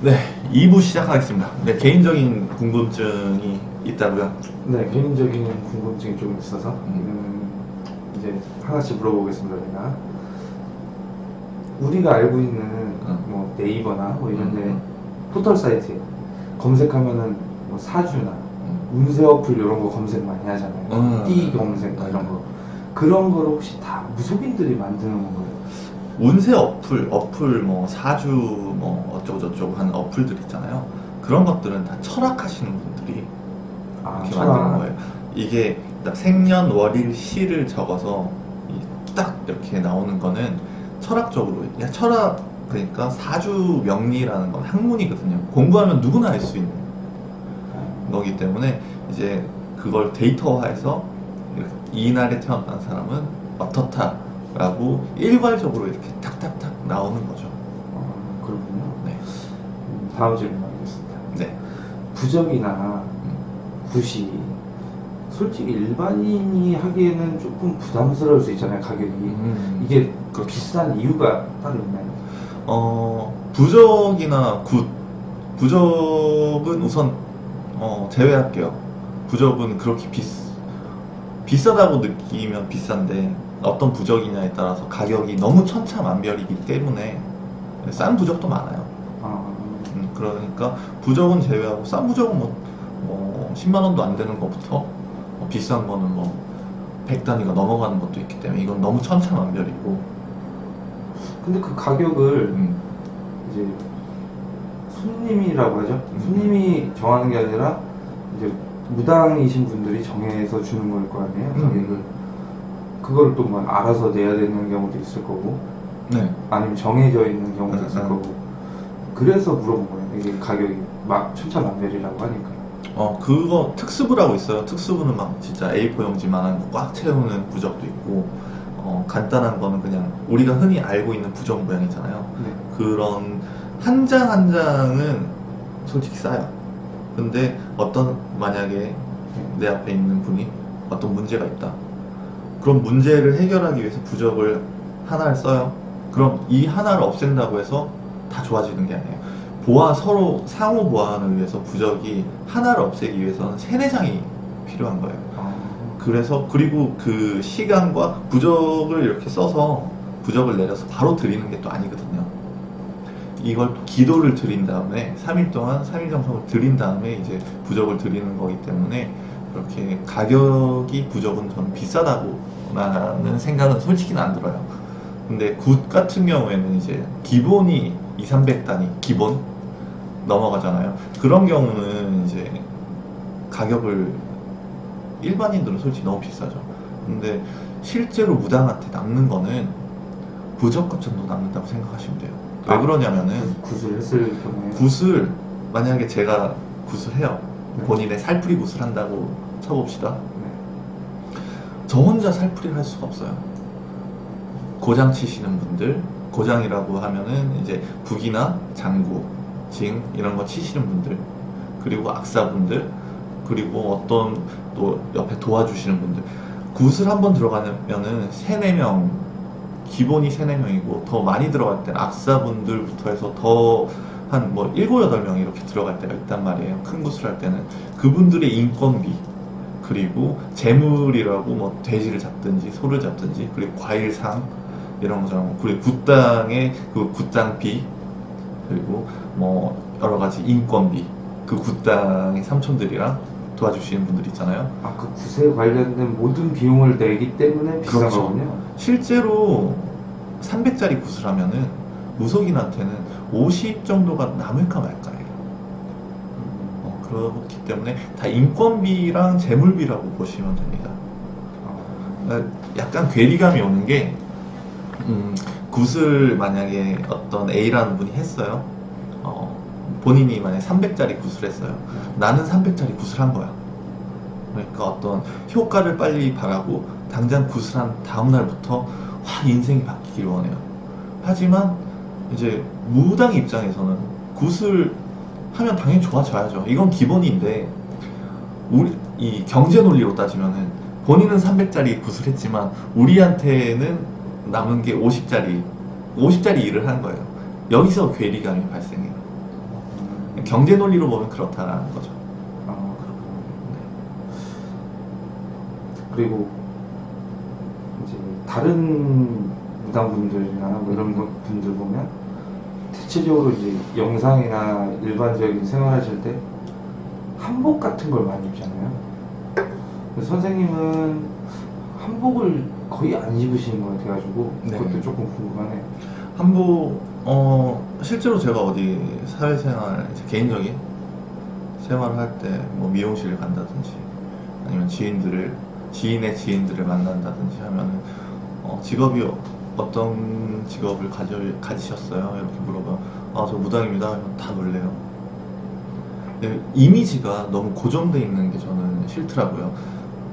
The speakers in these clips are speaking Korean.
네, 2부 시작하겠습니다. 네, 개인적인 궁금증이 있다고요? 네, 개인적인 궁금증이 좀 있어서 이제 하나씩 물어보겠습니다. 제가 우리가 알고 있는 뭐 네이버나 뭐 이런데 포털 사이트에 검색하면은 뭐 사주나 운세 어플 이런 거 검색 많이 하잖아요. 띠 검색 뭐 이런 거, 그런 걸 혹시 다 무속인들이 만드는 건가요? 운세 어플 뭐 사주 뭐 어쩌고저쩌고 하는 어플들 있잖아요. 그런 것들은 다 철학하시는 분들이 이렇게 만드는 거예요. 이게 딱 생년월일 시를 적어서 딱 이렇게 나오는 거는 철학적으로, 야, 철학 그러니까 사주 명리라는 건 학문이거든요. 공부하면 누구나 알 수 있는 거기 때문에 이제 그걸 데이터화해서 이날에 태어난 사람은 어떻다라고 일괄적으로 이렇게 탁탁탁 나오는 거죠. 그렇군요. 네. 다음 질문 하겠습니다. 네. 부적이나 굿이 솔직히 일반인이 하기에는 조금 부담스러울 수 있잖아요, 가격이. 이게 그렇죠. 비싼 이유가 따로 있나요? 부적이나 부적은 우선 제외할게요. 부적은 그렇게 비싸다고 느끼면 비싼데 어떤 부적이냐에 따라서 가격이 너무 천차만별이기 때문에 싼 부적도 많아요. 그러니까 부적은 제외하고 싼 부적은 뭐 10만 원도 안 되는 것부터 비싼 거는 뭐 100단위가 넘어가는 것도 있기 때문에 이건 너무 천차만별이고. 근데 그 가격을 이제 손님이라고 하죠. 손님이 정하는 게 아니라 이제 무당이신 분들이 정해서 주는 걸 거 아니에요, 가격을. 그걸 또 뭐 알아서 내야 되는 경우도 있을 거고, 네. 아니면 정해져 있는 경우도 있을 거고. 그래서 물어본 거예요. 이게 가격이 막 천차만별이라고 하니까. 그거 특수부라고 있어요. 특수부는 막 진짜 A4 용지만한 거 꽉 채우는 부적도 있고, 간단한 거는 그냥 우리가 흔히 알고 있는 부적 모양이잖아요. 네. 그런 한 장 한 장은 솔직히 싸요. 근데 만약에 내 앞에 있는 분이 어떤 문제가 있다. 그럼 문제를 해결하기 위해서 부적을 하나를 써요. 그럼 이 하나를 없앤다고 해서 다 좋아지는 게 아니에요. 서로 상호 보완을 위해서 부적이 하나를 없애기 위해서는 3-4장이 필요한 거예요. 그리고 그 시간과 부적을 이렇게 써서 부적을 내려서 바로 드리는 게 또 아니거든요. 이걸 또 기도를 드린 다음에 3일 동안 3일 정성을 드린 다음에 이제 부적을 드리는 거기 때문에 그렇게 가격이 부적은 좀 비싸다고라는 생각은 솔직히는 안 들어요. 근데 굿 같은 경우에는 이제 기본이 200-300단위 기본 넘어가잖아요. 그런 경우는 이제 가격을 일반인들은 솔직히 너무 비싸죠. 근데 실제로 무당한테 남는 거는 부적값 정도 남는다고 생각하시면 돼요. 왜 그러냐면은 굿을 했을 경우에 굿을 만약에 제가 굿을 해요. 네. 본인의 살풀이 굿을 한다고 쳐봅시다. 네. 저 혼자 살풀이를 할 수가 없어요. 고장 치시는 분들, 고장이라고 하면은 이제 북이나 장구, 징 이런 거 치시는 분들, 그리고 악사분들, 그리고 어떤 또 옆에 도와주시는 분들, 굿을 한번 들어가면은 3-4명, 기본이 3-4명이고 더 많이 들어갈 때는 악사분들부터 해서 더 한 뭐 7-8명 이렇게 들어갈 때가 있단 말이에요. 큰 굿을 할 때는 그분들의 인건비, 그리고 재물이라고 뭐 돼지를 잡든지 소를 잡든지, 그리고 과일상 이런 거잖아요. 그리고 굿당의 그 굿당비, 그리고 뭐 여러 가지 인건비, 그 굿당의 삼촌들이랑 도와주시는 분들 있잖아요. 그 굿에 관련된 모든 비용을 내기 때문에 비싼 그렇죠. 거군요. 실제로 300짜리 굿을 하면은 무속인한테는 50 정도가 남을까 말까예요. 그렇기 때문에 다 인건비랑 재물비라고 보시면 됩니다. 약간 괴리감이 오는 게 굿을 만약에 어떤 A라는 분이 했어요. 본인이 만약에 300짜리 굿을 했어요. 나는 300짜리 굿을 한 거야. 그러니까 어떤 효과를 빨리 바라고 당장 굿을 한 다음날부터 확 인생이 바뀌길 원해요. 하지만 이제 무당 입장에서는 굿을 하면 당연히 좋아져야죠. 이건 기본인데, 이 경제 논리로 따지면은 본인은 300짜리 굿을 했지만 우리한테는 남은 게 50짜리 일을 한 거예요. 여기서 괴리감이 발생해요. 경제 논리로 보면 그렇다라는 거죠. 아, 그렇군요. 그리고 이제 다른 무당분들이나 뭐 이런 분들 보면 대체적으로 이제 영상이나 일반적인 생활하실 때 한복 같은 걸 많이 입잖아요. 근데 선생님은 한복을 거의 안 입으시는 것 같아가지고 네. 그것도 조금 궁금하네요. 한복, 실제로 제가 어디 사회생활, 이제 개인적인 생활을 할 때 뭐 미용실을 간다든지 아니면 지인의 지인들을 만난다든지 하면은 직업이 어떤 직업을 가지셨어요? 이렇게 물어봐. 아, 저 무당입니다. 하면 다 놀래요. 근데 이미지가 너무 고정돼 있는 게 저는 싫더라고요.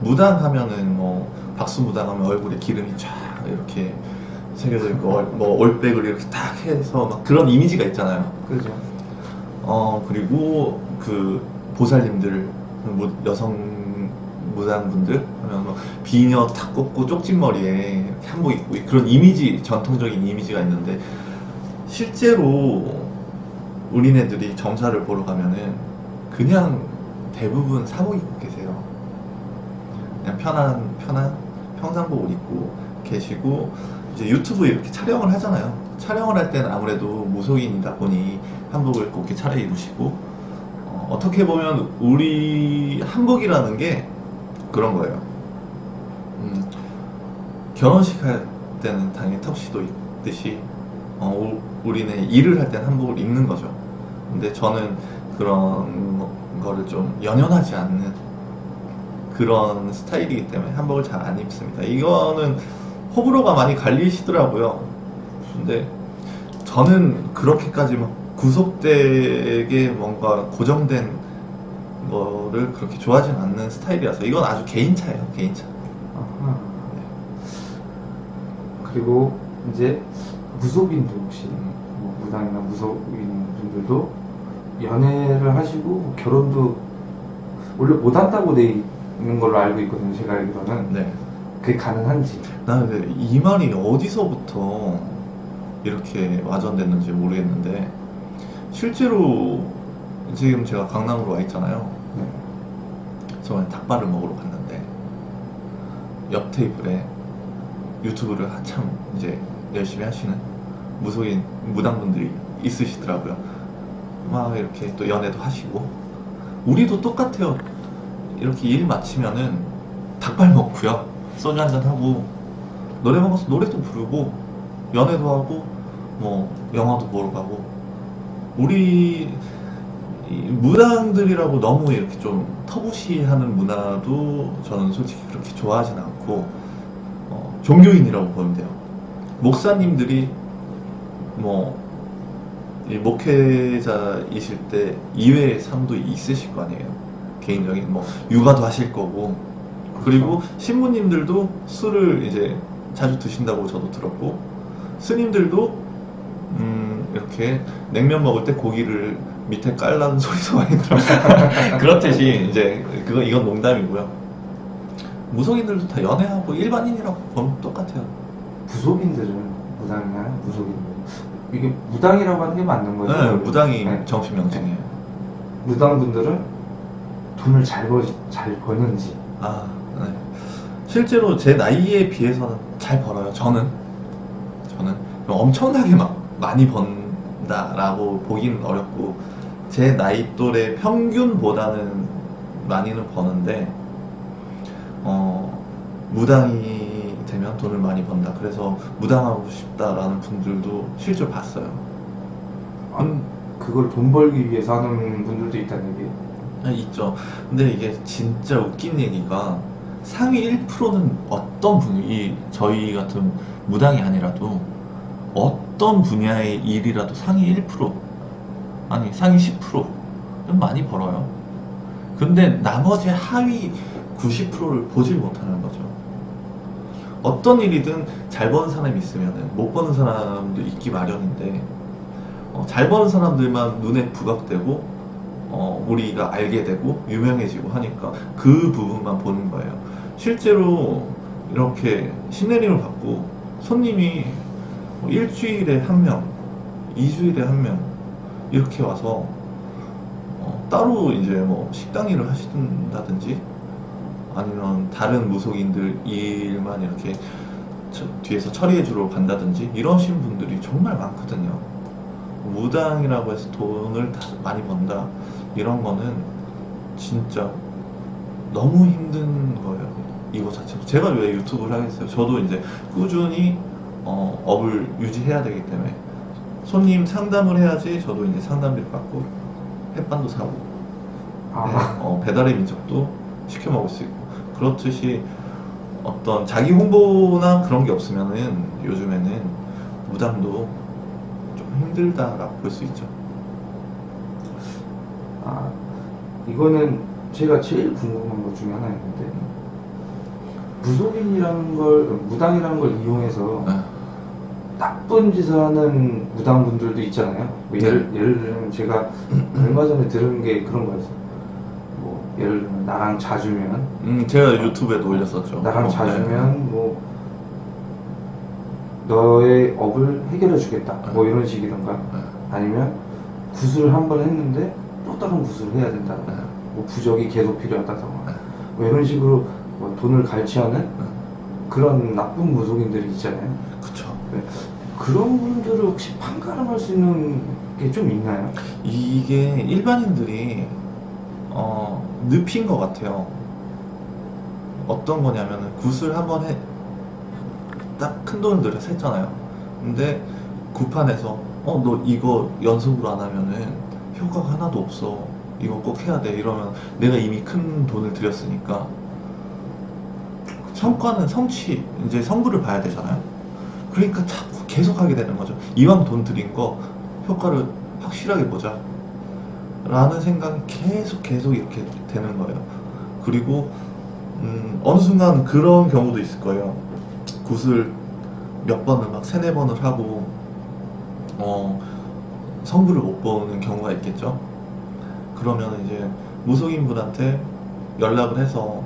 무당 하면은 뭐 박수 무당 하면 얼굴에 기름이 쫙 이렇게 새겨져 있고 뭐 올백을 이렇게 딱 해서 막 그런 이미지가 있잖아요. 그죠? 그리고 그 보살님들, 여성 무당분들 하면 뭐 비녀 탁 꽂고 쪽진머리에 이렇게 한복 입고 그런 이미지, 전통적인 이미지가 있는데 실제로 우리네들이 정사를 보러 가면은 그냥 대부분 사복 입고 계세요. 그냥 편한 평상복을 입고 계시고 이제 유튜브 이렇게 촬영을 하잖아요. 촬영을 할 때는 아무래도 무속인이다 보니 한복을 입고 이렇게 차려입으시고 어떻게 보면 우리 한복이라는 게 그런 거예요. 결혼식 할 때는 당연히 턱시도 입듯이 우리는 일을 할 때는 한복을 입는 거죠. 근데 저는 그런 거를 좀 연연하지 않는 그런 스타일이기 때문에 한복을 잘 안 입습니다. 이거는 호불호가 많이 갈리시더라고요. 근데 저는 그렇게까지 막 구속되게 뭔가 고정된 거를 그렇게 좋아하진 않는 스타일이라서 이건 아주 개인차예요, 개인차. 아하. 그리고 이제 무속인들 혹시 뭐 무당이나 무속인 분들도 연애를 하시고 뭐 결혼도 원래 못 한다고 돼 있는 걸로 알고 있거든요. 제가 알기로는 네. 그게 가능한지. 나는 근데 이 말이 어디서부터 이렇게 와전됐는지 모르겠는데 실제로 지금 제가 강남으로 와 있잖아요. 네. 저번에 닭발을 먹으러 갔는데 옆 테이블에 유튜브를 한참 이제 열심히 하시는 무속인 무당분들이 있으시더라고요. 막 이렇게 또 연애도 하시고 우리도 똑같아요. 이렇게 일 마치면은 닭발 먹고요, 소주 한잔 하고 노래 먹어서 노래도 부르고 연애도 하고 뭐 영화도 보러 가고 우리 이 무당들이라고 너무 이렇게 좀 터부시하는 문화도 저는 솔직히 그렇게 좋아하진 않고 종교인이라고 보면 돼요. 목사님들이 뭐 이 목회자이실 때 이외의 삶도 있으실 거 아니에요. 개인적인 뭐 육아도 하실 거고 그리고 신부님들도 술을 이제 자주 드신다고 저도 들었고 스님들도 이렇게 냉면 먹을 때 고기를 밑에 깔라는 소리도 많이 들어요. 그렇듯이 이제 이건 농담이고요. 무속인들도 다 연애하고 일반인이라고 보면 똑같아요. 무속인들은 무당이나 무속인들 이게 무당이라고 하는 게 맞는 거죠? 네, 무당이 네. 정식 명칭이에요. 무당분들은 돈을 잘 버는지. 아, 네. 실제로 제 나이에 비해서는 잘 벌어요. 저는 엄청나게 막 많이 번다라고 보기는 어렵고 제 나이 또래 평균보다는 많이는 버는데 무당이 되면 돈을 많이 번다. 그래서 무당하고 싶다라는 분들도 실제로 봤어요. 그걸 돈 벌기 위해서 하는 분들도 있다는 얘기예요. 있죠. 근데 이게 진짜 웃긴 얘기가 상위 1%는 어떤 분이 저희 같은 무당이 아니라도 어떤 분야의 일이라도 상위 1% 아니 상위 10%는 많이 벌어요. 근데 나머지 하위 90%를 보질 못하는 거죠. 어떤 일이든 잘 버는 사람이 있으면 못 버는 사람도 있기 마련인데 잘 버는 사람들만 눈에 부각되고 우리가 알게 되고 유명해지고 하니까 그 부분만 보는 거예요. 실제로 이렇게 신내림을 받고 손님이 일주일에 한 명, 2주일에 한 명 이렇게 와서 따로 이제 뭐 식당 일을 하신다든지 아니면 다른 무속인들 일만 이렇게 뒤에서 처리해주러 간다든지 이러신 분들이 정말 많거든요. 무당이라고 해서 돈을 다 많이 번다 이런 거는 진짜 너무 힘든 거예요. 이거 자체로 제가 왜 유튜브를 하겠어요. 저도 이제 꾸준히 업을 유지해야 되기 때문에 손님 상담을 해야지 저도 이제 상담비를 받고 햇반도 사고 배달의 민족도 시켜 먹을 수 있고, 그렇듯이 어떤 자기 홍보나 그런 게 없으면은 요즘에는 무당도 좀 힘들다라고 볼 수 있죠. 이거는 제가 제일 궁금한 것 중에 하나였는데, 무속인이라는 걸, 무당이라는 걸 이용해서 나쁜 짓을 하는 무당분들도 있잖아요. 뭐 예를 들면 제가 얼마 전에 들은 게 그런 거였어요. 뭐 예를 들면 나랑 자주면 제가 유튜브에도 올렸었죠. 나랑 자주면 뭐 너의 업을 해결해 주겠다, 뭐 이런 식이던가, 아니면 구슬을 한 번 했는데 또 다른 구슬을 해야 된다던가, 뭐 부적이 계속 필요하다던가, 뭐 이런 식으로 뭐 돈을 갈취하는 그런 나쁜 무속인들이 있잖아요. 그쵸. 네. 그런 분들을 혹시 판가름할 수 있는 게 좀 있나요? 이게 일반인들이 늪인 것 같아요. 어떤 거냐면은 굿을 한번 딱 큰 돈을 들여서 했잖아요. 근데 구판에서 너 이거 연속으로 안 하면은 효과가 하나도 없어, 이거 꼭 해야 돼 이러면 내가 이미 큰 돈을 들였으니까 성과는 성취, 이제 성부를 봐야 되잖아요. 그러니까 자꾸 계속 하게 되는 거죠. 이왕 돈 들인 거 효과를 확실하게 보자 라는 생각이 계속 이렇게 되는 거예요. 그리고 어느 순간 그런 경우도 있을 거예요. 굿을 몇 번을 막 3-4번을 하고 성부를 못 보는 경우가 있겠죠. 그러면 이제 무속인 분한테 연락을 해서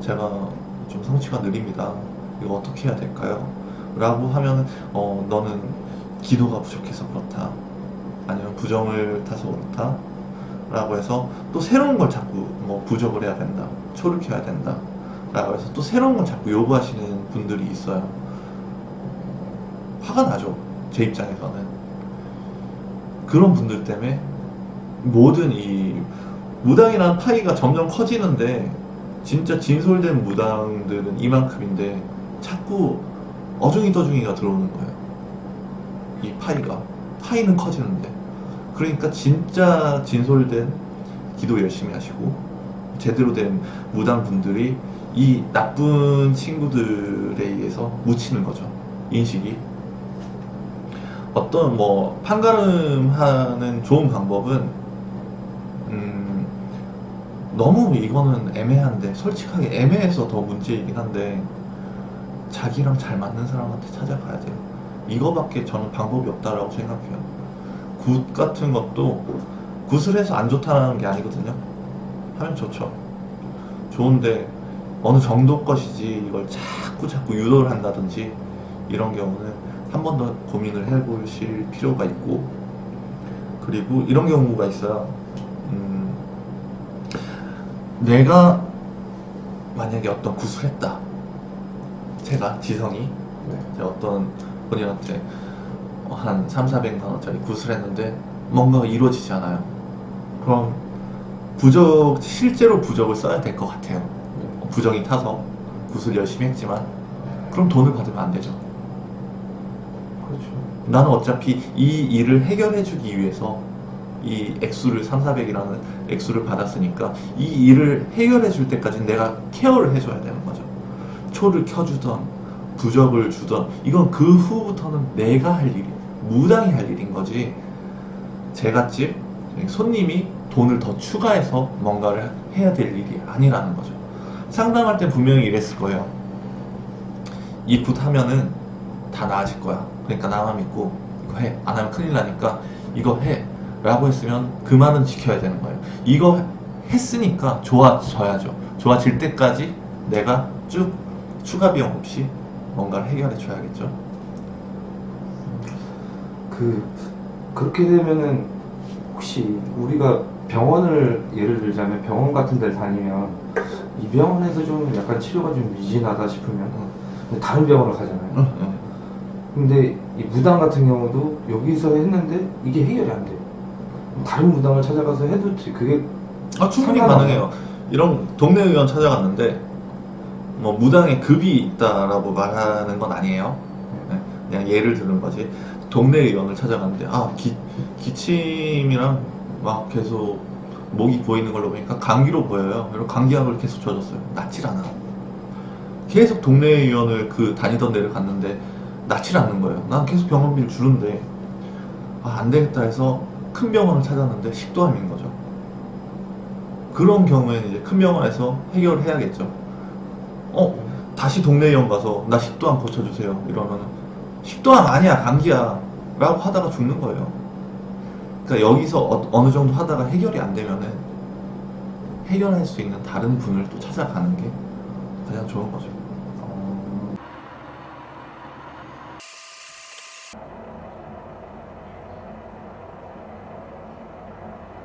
제가 좀 성취가 느립니다, 이거 어떻게 해야 될까요? 라고 하면 너는 기도가 부족해서 그렇다, 아니면 부정을 타서 그렇다 라고 해서 또 새로운 걸 자꾸 뭐 부적을 해야 된다, 초를 켜야 된다 라고 해서 또 새로운 걸 자꾸 요구하시는 분들이 있어요. 화가 나죠, 제 입장에서는. 그런 분들 때문에 모든 이 무당이라는 파이가 점점 커지는데, 진짜 진솔된 무당들은 이만큼인데 자꾸 어중이더중이가 들어오는 거예요. 이 파이는 커지는데. 그러니까 진짜 진솔된 기도 열심히 하시고 제대로 된 무당분들이 이 나쁜 친구들에 의해서 묻히는 거죠, 인식이. 어떤 뭐 판가름하는 좋은 방법은 너무 이거는 애매한데, 솔직하게 애매해서 더 문제이긴 한데, 자기랑 잘 맞는 사람한테 찾아가야 돼요. 이거밖에 저는 방법이 없다라고 생각해요. 굿 같은 것도 굿을 해서 안 좋다는 게 아니거든요. 하면 좋죠. 좋은데 어느 정도 것이지 이걸 자꾸 유도를 한다든지 이런 경우는 한 번 더 고민을 해보실 필요가 있고, 그리고 이런 경우가 있어요. 내가 만약에 어떤 굿을 했다, 제가 지성이 어떤 본인한테 한 300~400만 원짜리 굿을 했는데 뭔가가 이루어지지 않아요. 그럼 실제로 부적을 써야 될 것 같아요. 부정이 타서 굿을 열심히 했지만, 그럼 돈을 받으면 안 되죠. 그렇죠. 나는 어차피 이 일을 해결해주기 위해서 이 액수를 300~400이라는 액수를 받았으니까 이 일을 해결해줄 때까지 내가 케어를 해줘야 되는 거죠. 초를 켜주던 부적을 주던, 이건 그 후부터는 내가 할 일이, 무당이 할 일인 거지, 제갓집 손님이 돈을 더 추가해서 뭔가를 해야 될 일이 아니라는 거죠. 상담할 때 분명히 이랬을 거예요. 이 굿 하면은 다 나아질 거야, 그러니까 나만 믿고 이거 해, 안 하면 큰일 나니까 이거 해 라고 했으면 그 말은 지켜야 되는 거예요. 이거 했으니까 좋아져야죠. 좋아질 때까지 내가 쭉 추가 비용 없이 뭔가를 해결해 줘야겠죠. 그렇게 되면은 혹시 우리가 병원을 예를 들자면 병원 같은 데를 다니면 이 병원에서 좀 약간 치료가 좀 미진하다 싶으면 다른 병원을 가잖아요. 근데 이 무당 같은 경우도 여기서 했는데 이게 해결이 안 돼요. 다른 무당을 찾아가서 해도 그게 충분히 상관없나요? 가능해요. 이런 동네 의원 찾아갔는데 뭐 무당의 급이 있다라고 말하는 건 아니에요. 네, 그냥 예를 드는 거지. 동네 의원을 찾아갔는데 기침이랑 막 계속 목이 보이는 걸로 보니까 감기로 보여요. 그리고 감기약을 계속 줘줬어요. 낫질 않아. 계속 동네 의원을 그 다니던 데를 갔는데 낫질 않는 거예요. 난 계속 병원비를 주는데 안 되겠다 해서 큰 병원을 찾았는데 식도암인 거죠. 그런 경우에는 이제 큰 병원에서 해결을 해야겠죠. 다시 동네 의원 가서 나 식도암 고쳐주세요 이러면 식도암 아니야 감기야 라고 하다가 죽는 거예요. 그러니까 여기서 어느 정도 하다가 해결이 안 되면은 해결할 수 있는 다른 분을 또 찾아가는 게 가장 좋은 거죠.